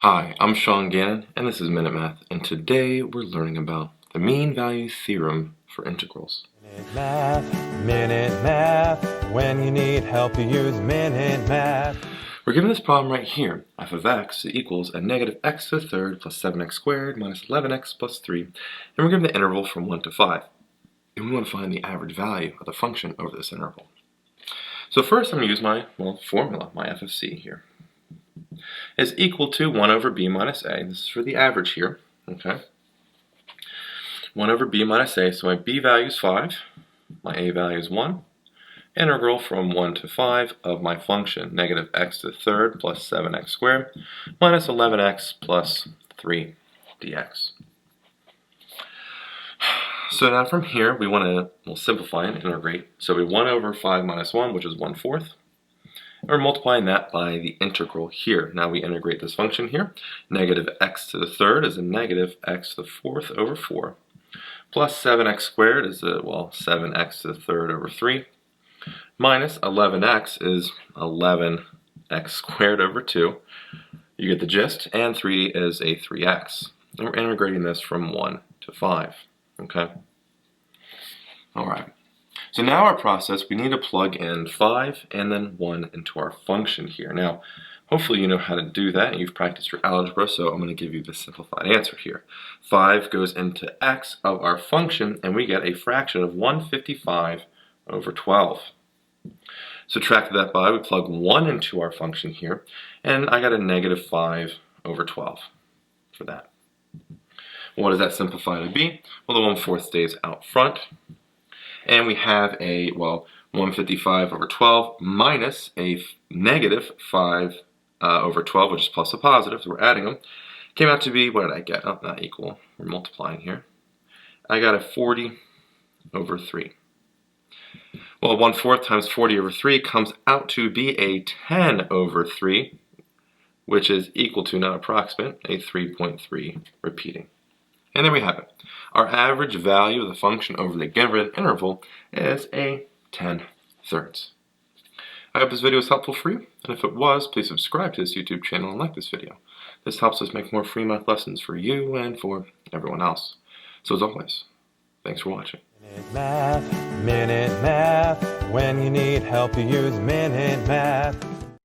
Hi, I'm Sean Gannon, and this is Minute Math, and today we're learning about the mean value theorem for integrals. Minute Math, when you need help you use Minute Math. We're given this problem right here, f of x equals a negative x to the third plus 7x squared minus 11x plus 3, and we're given the interval from 1 to 5. And we want to find the average value of the function over this interval. So first I'm going to use my formula, my f of c here. Is equal to 1 over b minus a. This is for the average here, okay? 1 over b minus a, so my b value is 5, my a value is 1. Integral from 1 to 5 of my function, negative x to the third plus 7x squared minus 11x plus 3 dx. So now from here, we want to simplify and integrate. So we 1 over 5 minus 1, which is 1/4. And we're multiplying that by the integral here. Now we integrate this function here. Negative x to the third is a negative x to the fourth over 4. Plus 7x squared is 7x to the third over 3. Minus 11x is 11x squared over 2. You get the gist. And 3 is a 3x. And we're integrating this from 1 to 5. Okay? Alright. So now our process, we need to plug in 5 and then 1 into our function here. Now, hopefully you know how to do that and you've practiced your algebra, so I'm going to give you the simplified answer here. 5 goes into x of our function and we get a fraction of 155 over 12. Subtract that by, we plug 1 into our function here, and I got a negative 5 over 12 for that. What does that simplify to be? Well, the 1/4 stays out front. And we have a, 155 over 12 minus a negative 5 over 12, which is plus a positive, so we're adding them. Came out to be, what did I get? Oh, not equal. We're multiplying here. I got a 40 over 3. Well, 1/4 times 40 over 3 comes out to be a 10 over 3, which is equal to, not approximate, a 3.3 repeating. And there we have it. Our average value of the function over the given interval is a 10/3. I hope this video was helpful for you, and if it was, please subscribe to this YouTube channel and like this video. This helps us make more free math lessons for you and for everyone else. So as always, thanks for watching. Minute Math, when you need help you use Minute Math.